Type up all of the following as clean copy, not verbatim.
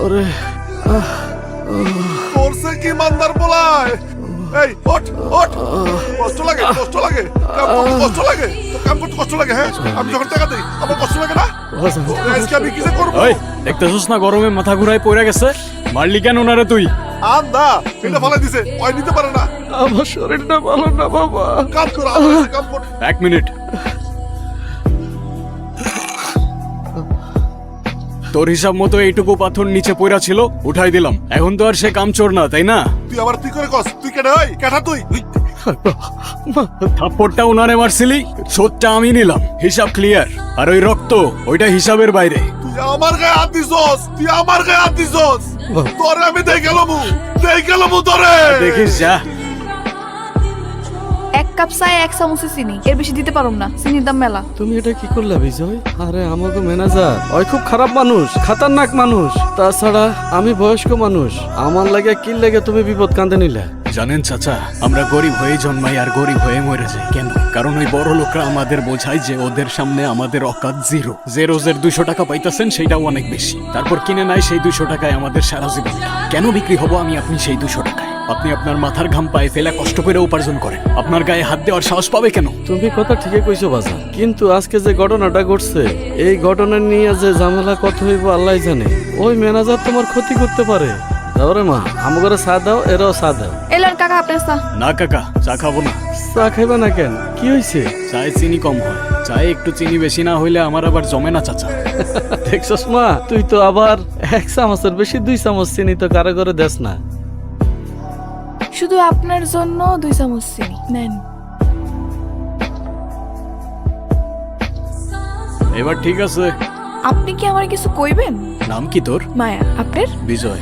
ওরে করছে কি মান্দার পোলায়? এই ওঠ ওঠ, কষ্ট লাগে কষ্ট লাগে, কাম করতে কষ্ট লাগে, তো কাম করতে কষ্ট লাগে। হ্যাঁ আমি যখন টাকা দিই আমার কষ্ট লাগে না? আজকে আমি কি যে করবো? ওই দেখতেছস না গরমে মাথা ঘুরায় পড়ে গেছে, মারলি কেন ওনারে তুই? আন্দা এটা ফালাই দিছে, ওই নিতে পারে না। আমার শরীরটা ভালো না বাবা। কাম কর, আমার কাছে কাম কর। 1 মিনিট। তোর হিসাব মতো এইটুকু পাথর নিচে পড়া ছিল, উঠাই দিলাম। এখন তো আর সে কামচোর না, তাই না? তুই আবার তুই করে কস, তুই কেটে ওই কেটা তুই। থাপ্পড়টা উনারে মারছিলি, শোধটা আমি নিলাম, হিসাব ক্লিয়ার। আর ওই রক্ত ওইটা হিসাবের বাইরে। তুই আমার গায়ে হাত দিছস, তুই আমার গায়ে হাত দিছস। তোরে আমি দেখে গেলাম তোরে। দেখিস যা। 1 কাপ চায় 1 চামচ চিনি, এর বেশি দিতে পারুম না, চিনির দাম মেলা। তুমি এটা কি করলে বিজয়? আরে আমাকে ম্যানেজার ওই খুব খারাপ মানুষ, খাতারনাক মানুষ। তাছাড়া আমি বয়স্ক মানুষ, আমার লাগে কি লাগে তুমি বিপদ কাঁদে নিলে? জানেন চাচা, আমরা গরিব হয়ে জন্মাই আর গরিব হয়ে মরে যাই। কেন? কারণ ওই বড় লোকরা আমাদের বোঝায় যে ওদের সামনে আমাদের অকাত জিরো। যে রোজের 200 টাকা পাইতেছেন সেটাও অনেক বেশি, তারপর কিনে নেয় সেই 200 টাকায় আমাদের সারা জীবন। কেন বিক্রি হবো আমি আপনি সেই 200 টাকায়? আপনি আপনার মাথার ঘাম পায়ে ফেলে কষ্ট করে উপার্জন করেন, আপনার গায়ে হাত দেওয়ার সাহস পাবে কেন? তুমি কথা ঠিকই কইছো বাজা, কিন্তু আজকে যে ঘটনাটা ঘটছে, এই ঘটনা নিয়ে যে ঝামেলা কত হইব আল্লাহ জানে। ওই ম্যানেজার তোমার ক্ষতি করতে পারে। দাও রে মা, আমাকে চা দাও, এরাও চা দাও। এলেন কাকা আপনার চা। না কাকা, চা খাবো না। চা খাইবা না কেন? কি হয়েছে? চায়ে চিনি কম হয়, চায়ে একটু চিনি বেশি না হইলে আমার আবার জমে না চাচা। দেখছস মা, তুই তো আবার 1 চামচের বেশি 2 চামচ চিনি তো কারো করে দেস না। শুধু আপনার জন্য 2 চামচ চিনি নেন। এবার ঠিক আছে। আপনি কি আমার কিছু কইবেন? নাম কি তোর? মায়া। আপনার? বিজয়।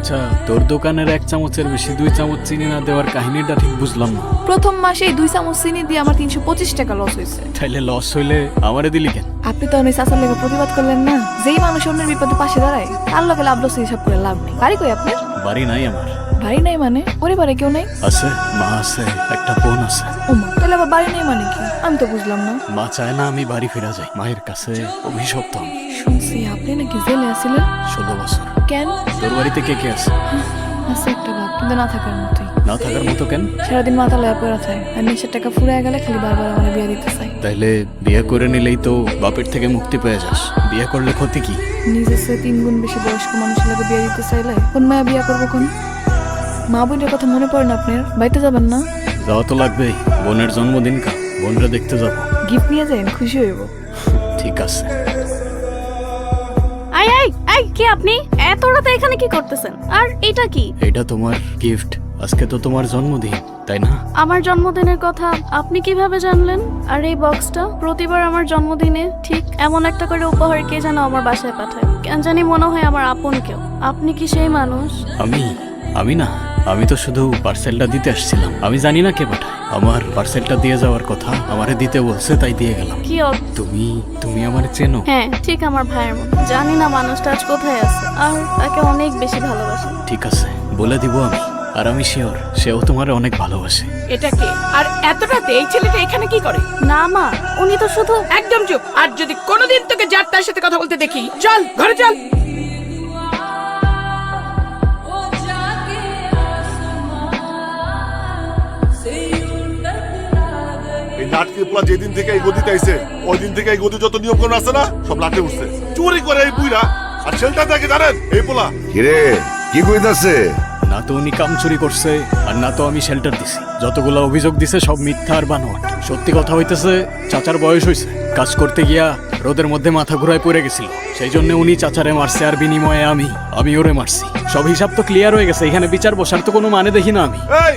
আচ্ছা, তোর দোকানের 1 চামচের বেশি 2 চামচ চিনি না দেওয়ার কাহিনীটা ঠিক বুঝলাম না। প্রথম মাসে 2 চামচ চিনি দিয়ে আমার 325 টাকা লস হয়েছে। তাইলে লস হইলে আমারে দিলি কেন? আপনি তো অনেক চাচার লেগে প্রতিবাদ করলেন না। যেই মানুষ অন্যের বিপদে পাশে দাঁড়ায় তার লগে লাভ লস হিসাব করে লাভ নেই। বাড়ি কই আপনার? বাড়ি নাই আমার। বাড়ি নাই মানে? পরিবারে কেউ নাই? আছে, মা আছে, একটা বোন আছে। ও মা, তাহলে আবার বাড়ি নাই মানে কি? আমি তো বুঝলাম না। মা চায় না আমি বাড়ি ফিরা যাই, মায়ের কাছে অভিশপ্ত আমি। শুনছি আপনি নাকি জেলে আছিলেন। 16 বছর। কেন? তোর বাড়িতে কে কে আছে? আছে একটা বাপ, কিন্তু না থাকার মতোই। না থাকার মতো কেন? সারাদিন মাথা লয়া পড়া থাকে, আর নেশার টাকা ফুরায় গেলে খালি বারবার আমার বিয়ে দিতে চাই। তাইলে বিয়ে করে নিলেই তো বাপের থেকে মুক্তি পেয়ে যাস। বিয়ে করলে ক্ষতি কি? নিজের চেয়ে 3 গুণ বেশি বয়স্ক মানুষের লাগে বিয়ে দিতে চাইলে কোন মায়া বিয়ে করবো কোন? মা বোনের কথা মনে পড়ে না আপনার? বাড়িতে যাবেন না? যাওয়া তো লাগবেই, বোনের জন্মদিন কা, বোনরা দেখতে যাব। গিফট নিয়ে যাবেন, খুশি হইব। ঠিক আছে। আই আই আই, কে আপনি? এত রাতে এখানে কি করতেছেন? আর এটা কি? এটা তোমার গিফট। আজকে তো তোমার জন্মদিন, তাই না? আমার জন্মদিনের কথা আপনি কিভাবে জানলেন? আর এই বক্সটা প্রতিবার আমার জন্মদিনে ঠিক এমন একটা করে উপহার কে যেন আমার বাসায় পাঠায়, কেন জানি মনে হয় আমার আপন কেউ। আপনি কি সেই মানুষ? আমি না, আমি তো শুধু পার্সেলটা দিতে আসছিলাম। আমি জানি না কে পাঠায়। আমার পার্সেলটা দিয়ে যাওয়ার কথা, আমারে দিতে বলছে, তাই দিয়ে গেলাম। কি তুমি আমার চেনো? হ্যাঁ, ঠিক আমার ভাইয়ের মতো। জানি না মানুষটা আজ কোথায় আছে, আর তাকে অনেক বেশি ভালোবাসি। ঠিক আছে, বলে দিব আমি। আর আমি শিওর সেও তোমার অনেক ভালোবাসে। এটা কে? আর এত রাতে এই ছেলেটা এখানে কি করে? না মা, উনি তো শুধু একদম চুপ। আর যদি কোনোদিন তোকে যার তার সাথে কথা বলতে দেখি, চল ঘরে চল। এই নাটকের পোলা যেদিন থেকে এই গদিতে আইছে, ওই দিন থেকে এই গদি যত নিয়ম কানুন আছে না, সব লাটে উঠছে। চুরি করে এই বুইরা। আর ছেলেটা দেখে জানেন এই পোলা কিরে কি কইতাছে? না তো উনি কাম চুরি করছে, আর না তো আমি শেল্টার দিছি। যতগুলো অভিযোগ দিছে সব মিথ্যা আর বানোয়াট। সত্যি কথা হইতেছে, চাচার বয়স হয়েছে, কাজ করতে গিয়া রোদের মধ্যে মাথা ঘুরায় পড়ে গেছিল। সেই জন্য উনি চাচারে মারছে, আর বিনিময়ে আমি ওরে মারছি। সব হিসাব তো ক্লিয়ার হয়ে গেছে, এখানে বিচার বসার তো কোনো মানে দেখি না আমি। এই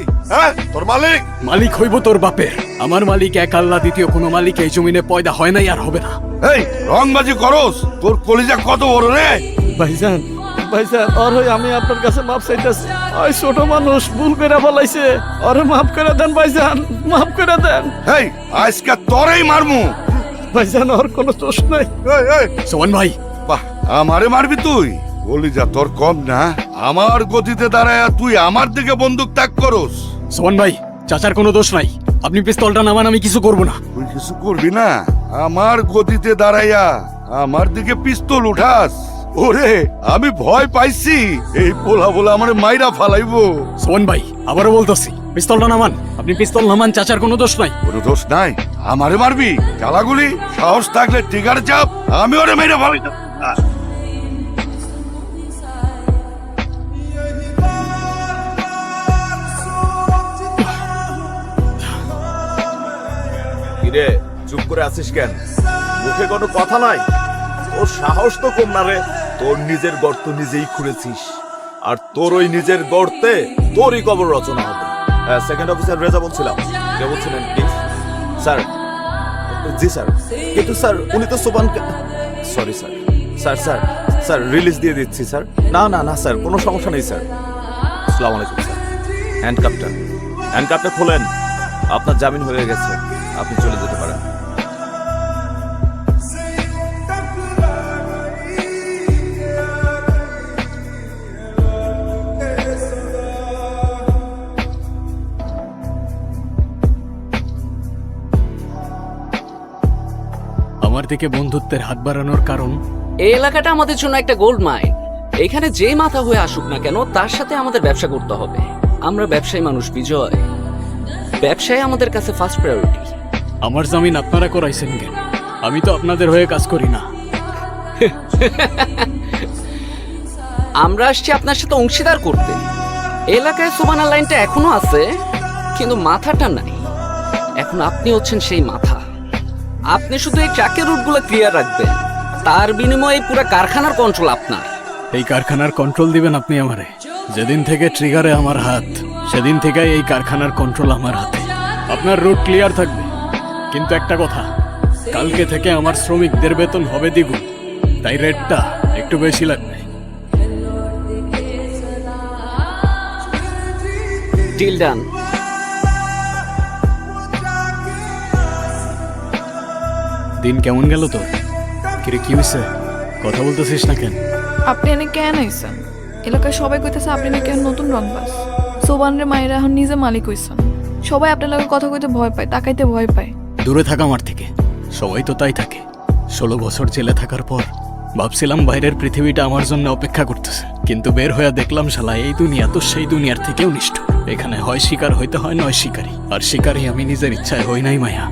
তোর মালিক হইব তোর বাপের। আমার মালিক এক আল্লাহ, দ্বিতীয় কোনো মালিক এই জমিনে পয়দা হয় নাই আর হবে না। এই রংবাজি করস, তোর কলিজা কত বড় রে? ভাইজান আর হই আমি আপনার কাছে মাপ চাইতেছি। ওই ছোট মানুষ ভুল করে ফেলাইছে, ওরে মাফ করে দেন ভাইজান, মাফ করে দেন। এই আজকে তোরেই মারমু। ভাইজান ওর কোনো দোষ নাই। সোমান ভাই, বাহ, আমারে মারবি তুই? কলিজা তোর কম না? আমার গতিতে দাঁড়ায় তুই আমার দিকে বন্দুক তাক করস? সোমান ভাই, চাচার কোনো দোষ নাই। আপনি পিস্তলটা নামান, আমি কিছু করব না। তুই কিছু করবি না? আমার গতিতে দাঁড়াইয়া আমার দিকে পিস্তল উঠাস? ওরে আমি ভয় পাইছি এই পোলা বলে আমার মাইরা ফালাইবো। সোহন ভাই আবারও বলতেছি, পিস্তলটা নামান। আপনি পিস্তল নামান, চাচার কোনো দোষ নাই। কোনো দোষ নাই, আমারে মারবি? চালাগুলি সাহস থাকলে টিকার চাপ, আমি ওরে মেরে ফালাই। কিরে চুপ করে আছিস কেন? মুখে কোনো কথা নাই? তোর সাহস তো কম না রে। তোর নিজের গর্ত নিজেই খুঁড়েছিস, আর তোর ওই নিজের গর্তে তোরই কবর রচনা হবে। সেকেন্ড অফিসার রেজা বলছিলাম। কে বলছিলেন প্লিজ? স্যার। জি স্যার, কিন্তু স্যার উনি তো সোবানকে, sorry sir. Sir sir sir release দিয়ে দিচ্ছি স্যার। না না না স্যার, কোনো সমস্যা নেই স্যার। আসসালামু আলাইকুম স্যার। হ্যান্ডকাপটা খোলেন। আপনার জামিন হয়ে গেছে, আপনি চলে যেতে পারেন। আমার দিকে বন্ধুত্বের হাত বাড়ানোর কারণ? এই এলাকাটা আমাদের জন্য একটা গোল্ড মাইন। এখানে যে মাথা হয়ে আসুক না কেন, তার সাথে আমাদের ব্যবসা করতে হবে। আমরা ব্যবসায়ী মানুষ বিজয়, ব্যবসায় আমাদের কাছে ফার্স্ট প্রায়োরিটি। আমার জামিন আপনারা করাইছেন কেন? আমি তো আপনাদের হয়ে কাজ করি না। আমরা আসছি আপনার সাথে অংশীদার করতে। এলাকায় সোবানা লাইনটা এখনো আছে, কিন্তু মাথাটা নাই। এখন আপনি হচ্ছেন সেই মাথা। আপনি শুধু এই ট্রাকের রুটগুলো ক্লিয়ার রাখবেন, তার বিনিময়ে পুরো কারখানার কন্ট্রোল আপনার। এই কারখানার কন্ট্রোল দিবেন আপনি আমারে? যেদিন থেকে ট্রিগারে আমার হাত, সেদিন থেকে এই কারখানার কন্ট্রোল আমার হাতে। আপনার রুট ক্লিয়ার থাকবে, কিন্তু একটা কথা, কালকে থেকে আমার শ্রমিকদের বেতন হবে দ্বিগুণ, তাই রেটটা একটু বেশি লাগবে। Deal done. দিন কেমন গেল তোর? কিরে কি হয়েছে? কথা বলতেছিস না কেন? আপনি এনে কেন আইছেন? এলাকায় সবাই কইতেছে আপনি নাকি এখন নতুন রংবাজ। সোবানরে মায়েরা এখন নিজে মালিক হইছেন। সবাই আপনার লগে কথা কইতে ভয় পায়, তাকাইতে ভয় পায়। দূরে থাকা আমার থেকে, সবাই তো তাই থাকে। 16 বছর জেলে থাকার পর ভাবছিলাম বাইরের পৃথিবীটা আমার জন্য অপেক্ষা করতেছে, কিন্তু বের হয়ে দেখলাম শালা এই দুনিয়া তো সেই দুনিয়ার থেকেও নিষ্ঠুর। এখানে হয় শিকার হইতে হয়, নয় শিকারী। আর শিকারী আমি নিজের ইচ্ছায় হই নাই মায়া।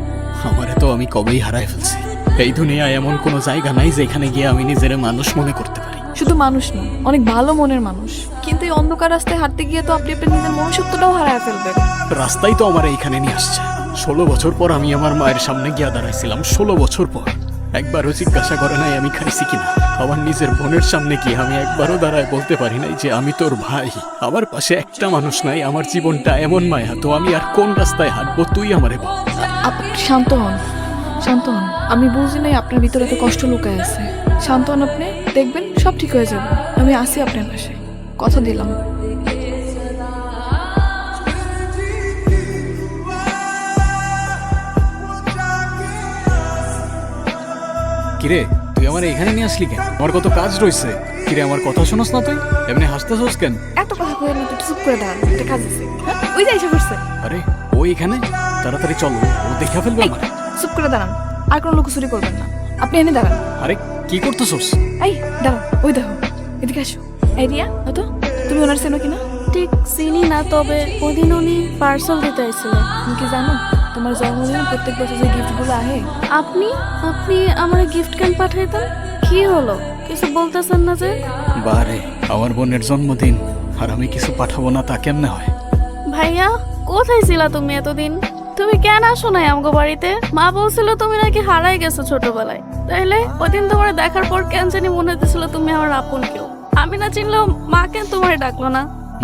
আমারে তো আমি কবেই হারায় ফেলছি। এই দুনিয়ায় এমন কোনো জায়গা নাই যেখানে গিয়ে আমি নিজের মানুষ মনে করতে পারি। শুধু মানুষ না, অনেক ভালো মনের মানুষ। কিন্তু এই অন্ধকার রাস্তায় হাঁটতে গিয়ে তো আপনি আপনার নিজের মনুষ্যত্বটাও হারায় ফেলবেন। রাস্তাই তো আমার এইখানে নিয়ে আসছে। 16 বছর পর আমি আমার মায়ের সামনে গিয়া দাঁড়াইছিলাম। 16 বছর পর একবারও জিজ্ঞাসা করে নাই আমি খাইছি কিনা। আমার নিজের বোনের সামনে গিয়ে আমি একবারও দাঁড়ায় বলতে পারি নাই যে আমি তোর ভাই। আমার পাশে একটা মানুষ নাই। আমার জীবনটা এমন মায়া, তো আমি আর কোন রাস্তায় হাঁটবো? তুই আমারে বল। শান্ত হন, শান্ত হন। আমি বুঝি নাই আপনার ভিতরে এত কষ্ট লুকায় আছে। শান্ত হন আপনি, দেখবেন সব ঠিক হয়ে যাবে। আমি আসি আপনার পাশে, কথা দিলাম। কিরে তুই আমার এখানে নিয়ে আসলি কেন? আমার কত কাজ রয়েছে। কিরে আমার কথা শোনস না তুই? এমনি হাসতেছস কেন? এত কথা কই না, একটু চুপ করে দাঁড়ান, একটা কাজ আছে। হ্যাঁ, ওই যে এসে পড়ছে। আরে ও এখানে? তাড়াতাড়ি চলো, ও দেখা ফেলবে আমার। চুপ করে দাঁড়ান, আর কোনো লুকোচুরি করবেন না। আপনি এনে দাঁড়ান। আরে কি করতেছস? এই দাঁড়ান, ওই দেখো, এদিকে আসো। এই রিয়া, তো তুমি ওনার চেনো কিনা? ঠিক চিনি না, তবে ওদিন উনি পার্সেল দিতে আইছিলেন। তুমি কি জানো তোমার জন্মদিনে প্রত্যেক বছর যে গিফটগুলো আহে? আপনি আপনি আমার গিফট কেন পাঠাইতেন? কি হলো, কিছু বলতেছেন না যে? বারে আমার বোনের জন্মদিন, আর আমি কিছু পাঠাবো না তা কেমনে হয়? ভাইয়া, কোথায় ছিলা তুমি এতদিন? তুমি কেন আসো নাই আমগো বাড়িতে? মা বলছিল তুমি নাকি হারাই গেছো ছোটবেলায়। তাইলে ওদিন তোমার দেখার পর কেন জানি মনে হতেছিল তুমি আমার আপন কেউ। আমি না চিনলেও মা কেন তোমার ডাকলো না?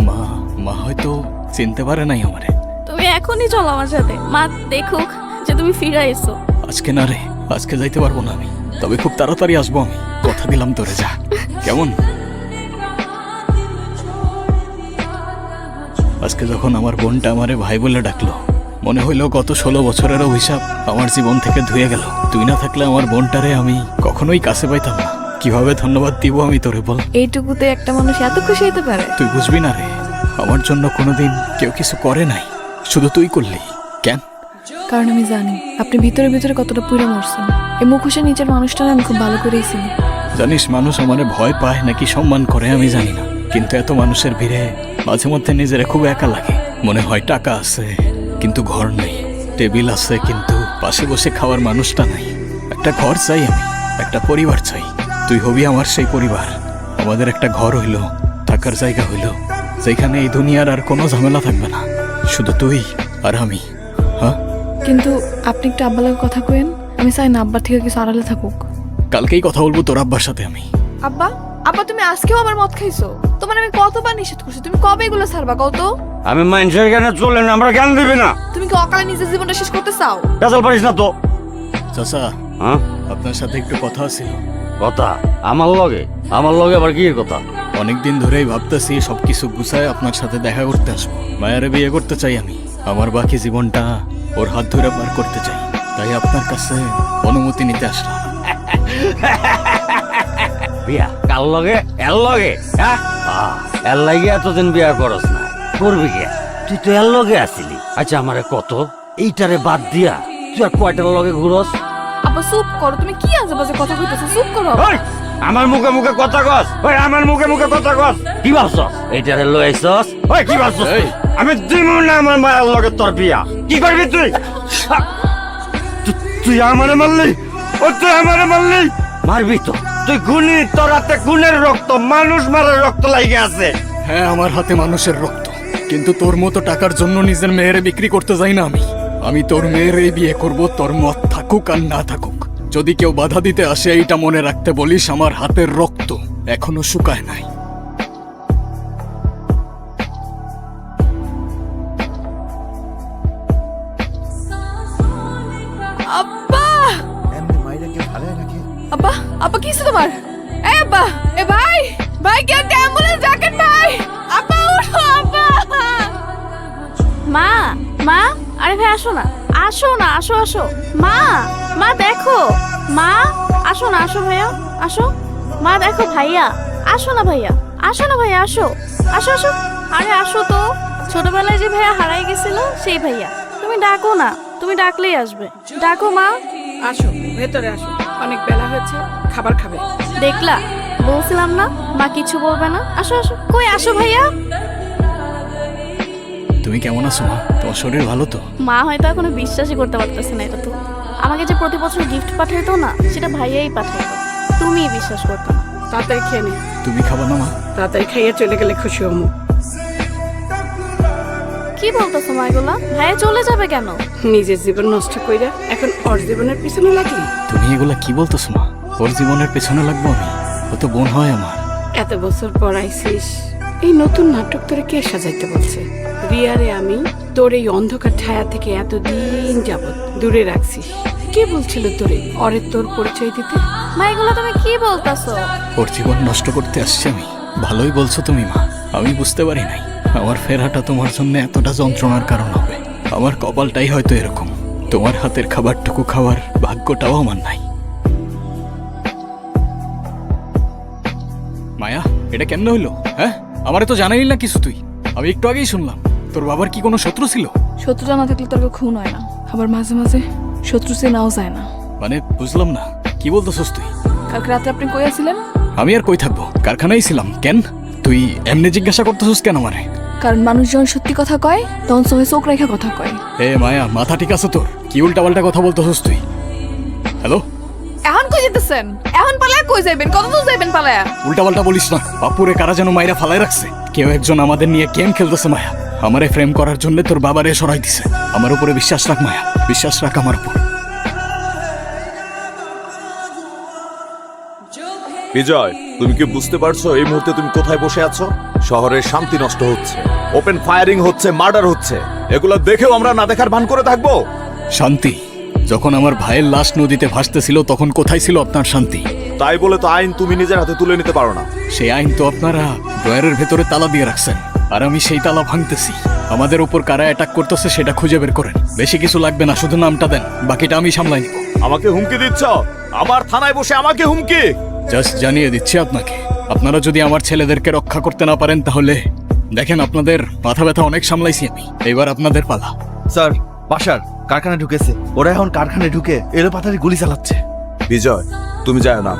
মা মা হয়তো চিনতে পারে নাই আমারে। তুমি এখনই চলো আমার সাথে, মা দেখুক যে তুমি ফিরে এসো। আজকে না রে, আজকে যাইতে পারবো না আমি, তবে খুব তাড়াতাড়ি আসবো আমি, কথা দিলাম তোরে। যা কেমন? আজকে যখন আমার বোনটা আমারে ভাই বলে ডাকলো, মনে হইলো গত 16 বছরের অভিশাপ আমার জীবন থেকে ধুয়ে গেল। তুই না থাকলে আমার বোনটারে আমি কখনোই কাছে পাইতাম না। কিভাবে ধন্যবাদ দিব আমি তোরে বল? এইটুকুতে একটা মানুষ এত খুশি হতে পারে? তুই বুঝবি না রে, আমার জন্য কোনোদিন কেউ কিছু করে নাই, শুধু তুই করলি। কেন? কারণ আমি জানি আপনি ভিতরে ভিতরে কতটা পুড়ে মরছেন। এই মুখোশের নিচের মানুষটা আমি খুব ভালো করেই চিনি। জানিস মানুষ আমারে ভয় পায় নাকি সম্মান করে আমি জানি না, কিন্তু এত মানুষের ভিড়ে মাঝে মধ্যে নিজের খুব একা লাগে। মনে হয় টাকা আছে কিন্তু ঘর নেই, টেবিল আছে কিন্তু পাশে বসে খাওয়ার মানুষটা নাই। একটা ঘর চাই আমি, একটা পরিবার চাই। তুই হবি আমার সেই পরিবার। আমাদের একটা ঘর হইল, থাকার জায়গা হইল, যেখানে এই দুনিয়ার আর কোনো ঝামেলা থাকবে না, শুধু তুই আর আমি। হ্যাঁ, কিন্তু আপনি একটু আব্বালাকে কথা কইেন। আমি চাই না আব্বার থেকে কিছু আড়ালে থাকুক। কালকেই কথা বলবো তোর আব্বার সাথে আমি। আব্বা, আব্বা তুমি আজকেও আবার মদ খাইছো? তোমার আমি কতবার নিষেধ করছি, তুমি কবে এগুলো ছাড়বা কত? আমি মানুষের জ্ঞানে চলে না, আমরা জ্ঞান দিবি না। তুমি কি অকালে নিজের জীবনটা শেষ করতে চাও? বেজাল পারিস না তো। চাচা, হ্যাঁ, আপনার সাথে একটু কথা ছিল। কথা আমার লগে আবার কি কথা? অনেকদিন ধরেই ভাবতেছি সবকিছু গুছায় আপনার সাথে দেখা করতে আসবো। মায়ারে বিয়ে করতে চাই আমি, আমার বাকি জীবনটা ওর হাত ধরে পার করতে চাই, তাই আপনার কাছে অনুমতি নিতে আসলাম। বিয়া কার লগে? এর লগে? হ্যাঁ, এর লাগে এতদিন বিয়া করস না, করবি কে? তুই তো এর লগে আসিলি। আচ্ছা আমারে কত, এইটারে বাদ দিয়া তুই আর কয়টার লগে ঘুরস? আব্বা চুপ করো, তুমি কি আজে বাজে কথা কইতেছো? চুপ করো। ওই, আমার মুখে মুখে কথা কস। ওই আমার মুখে মুখে কথা কস। কি ভাবছস এইটারে লই আইছস? ওই কি ভাবছস? আমি দিমু না আমার মায়ের লগে তোর বিয়া। কি করবি তুই? তুই আমারে মারলি? ও তুই আমারে মারলি? মারবি তো। তুই গুনি, তোর হাতে গুণের রক্ত, মানুষ মারার রক্ত লাগে আছে। হ্যাঁ, আমার হাতে মানুষের রক্ত, কিন্তু তোর মতো টাকার জন্য নিজের মেয়েরে বিক্রি করতে যাই না আমি। আমি তোর মেয়ের এই বিয়ে করব, তোর মত থাকুক আর না থাকুক। যদি কেউ বাধা দিতে আসে এইটা মনে রাখতে বলিস, আমার হাতের রক্ত এখনো শুকায় নাই। আব্বা, আব্বা, আব্বা কি হইছে তোমার? এই আব্বা, এ ভাই, ভাই কে অ্যাম্বুলেন্স ডাকেন ভাই। আব্বা উঠো আব্বা। মা, মা, আরে ভাই আসো না, আসো না, আসো আসো। মা, মা দেখো, মা আসো না, আসো ভাইয়া, আসো। মা দেখো ভাইয়া, আসো না ভাইয়া, আসো না ভাইয়া, আসো, আসো আসো। আরে আসো তো, ছোটবেলায় যে ভাইয়া হারাই গেছিল সেই ভাইয়া। তুমি ডাকো না, তুমি ডাকলেই আসবে। ডাকো মা। আসো ভেতরে আসো, অনেক বেলা হয়েছে, খাবার খাবে। দেখলা, বলছিলাম না মা কিছু বলবে না। আসো আসো। কই আসো ভাইয়া। তুমি কেমন আছো মা? তোমার শরীর ভালো তো? মা হয়তো এখনো বিশ্বাসই করতে পারতেছে না এটা। তো আমাকে যে প্রতি বছর গিফট পাঠাইতো না, সেটা ভাইয়াই পাঠাইতো, তুমি বিশ্বাস করতে না। তাড়াতাড়ি খেয়ে নে, তুমি খাবো না মা? তাড়াতাড়ি খাইয়ে চলে গেলে খুশি হমু। কি বলতেছো মা এগুলা? ভাইয়া চলে যাবে কেন? নিজের জীবন নষ্ট কইরা এখন ওর জীবনের পিছনে লাগলি? তুমি এগুলা কি বলতেছো মা? ওর জীবনের পেছনে লাগবো আমি? ও তো বোন হয় আমার। এত বছর পর আইছিস, এই নতুন নাটক তোরে কে সাজাইতে বলছে? রিয়ারে আমি তোর এই অন্ধকার ছায়া থেকে এতদিন যাবত দূরে রাখছিস। কে বলছিল তোরে অরে তোর পরিচয় দিতে? মা এগুলা তুমি কি বলতেছো? ওর জীবন নষ্ট করতে আসছি আমি? ভালোই বলছো তুমি মা, আমি বুঝতে পারি নাই আমার ফেরাটা তোমার জন্য এতটা যন্ত্রণার কারণ হবে। আমার কপালটাই হয়তো এরকম, তোমার হাতের খাবারটুকু খাওয়ার ভাগ্যটাও আমার নাই। মায়া, এটা কেমনে হইলো? হ্যাঁ, আমারে তো জানাইলি না কিছু তুই। আমি একটু আগেই শুনলাম তোর বাবার কি কোনো শত্রু ছিল? শত্রুটা না থাকলে তোর খুন হয় না, আবার মাঝে মাঝে শত্রু চেনাও যায় না। মানে বুঝলাম না, কি বলতেছস তুই? কালকে রাতে আপনি কই আছিলেন? আমি আর কই থাকবো, কারখানায় ছিলাম। কেন তুই এমনি জিজ্ঞাসা করতেছস কেন আমারে? কারণ মানুষ যখন সত্যি কথা কয় তখন চোখে চোখ রেখা কথা কয়। এ মায়া, মাথা ঠিক আছে তোর? কি উল্টাপাল্টা কথা বলতেছস তুই? হ্যালো, এখন কই যেতেছেন? এখন পালায়া কই যাইবেন? কত দূর যাইবেন পালায়া? উল্টাপাল্টা বলিস না। বাপুরে কারা যেন মাইরা ফালাই রাখছে। কেউ একজন আমাদের নিয়ে গেম খেলতেছে মায়া। আমারে ফ্রেম করার জন্য তোর বাবারে সরাই দিছে। আমার উপরে বিশ্বাস রাখ মায়া, বিশ্বাস রাখ আমার উপর। বিজয়, তুমি কি বুঝতে পারছো এই মুহূর্তে তুমি কোথায় বসে আছো? শহরের শান্তি নষ্ট হচ্ছে, ওপেন ফায়ারিং হচ্ছে, মার্ডার হচ্ছে। এগুলো দেখেও আমরা না দেখার ভান করে থাকবো? শান্তি? যখন আমার ভাইয়ের লাশ নদীতে ভাসতেছিল তখন কোথায় ছিল আপনার শান্তি? তাই বলে তো আইন তুমি নিজের হাতে তুলে নিতে পারো না। সেই আইন তো আপনারা ড্রয়ারের ভেতরে তালা দিয়ে রাখছেন, আর আমি সেই তালা ভাঙতেছি। আমাদের উপর কারা অ্যাটাক করতেছে সেটা খুঁজে বের করেন। বেশি কিছু লাগবে না, শুধু নামটা দেন, বাকিটা আমি সামলাই নিব। আমাকে হুমকি দিচ্ছ? আমার থানায় বসে আমাকে হুমকি? জাস্ট জানিয়ে দিচ্ছি আপনাকে, আপনারা যদি আমার ছেলেদেরকে রক্ষা করতে না পারেন তাহলে দেখেন আপনাদের মাথা ব্যথা অনেক সামলাইছি আমি। এবার আপনাদের পালা। স্যার, বাসার কারখানা ঢুকেছে, ওরা এখন কারখানায় ঢুকে এলো পাতারি গুলি চালাচ্ছে। বিজয়, তুমি যায় না,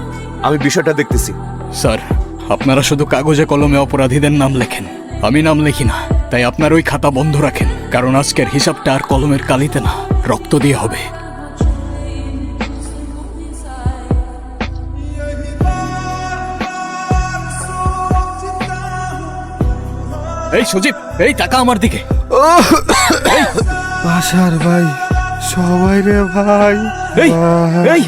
আমি বিষয়টা দেখতেছি। স্যার, আপনারা শুধু কাগজে কলমে অপরাধীদের নাম লেখেন, আমি নাম লিখি না। তাই আপনার ওই খাতা বন্ধ রাখেন, কারণ আজকের হিসাবটা আর কলমের কালিতে না, রক্ত দিয়ে হবে। এই সজীব, এই টাকা আমার দিকে। বাসার ভাই, সবাই রে ভাই। এই এই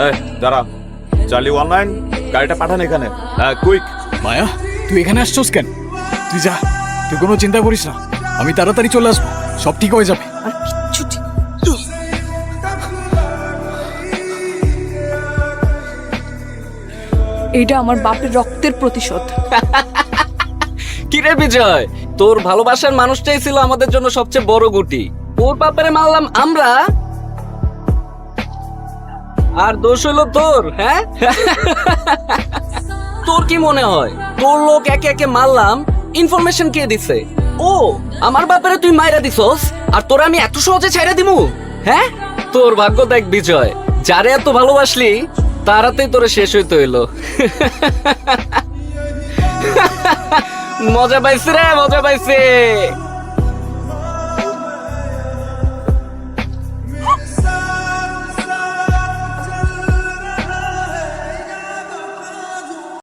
এই দাঁড়া, চালি অনলাইন, গাড়িটা পাঠান এখানে, হ্যাঁ কুইক। মায়া, তুই এখানে আসছস কেন? তুই যা, তুই কোনো চিন্তা করিস না, আমি তাড়াতাড়ি চলে আসবো, সব ঠিক হয়ে যাবে। এইটা আমার বাপের রক্তের প্রতিশোধ। কিরে বিজয়, তোর ভালোবাসার মানুষটাই ছিল আমাদের জন্য সবচেয়ে বড় গুটি। ওর ব্যাপারে মারলাম আমরা, আর দোষ হলো তোর। হ্যাঁ, তোর কি মনে হয় তোর লোক একে একে মারলাম, ইনফরমেশন কে দিছে? ও, আমার ব্যাপারে তুই মাইরা দিছস, আর তোরা আমি এত সহজে ছাইরা দিমু? হ্যাঁ, তোর ভাগ্য দেখ বিজয়, যারে এত ভালোবাসলি তারাতেই তোরে শেষ হইতে হইলো। মজা পাইছে রে, মজা পাইছে।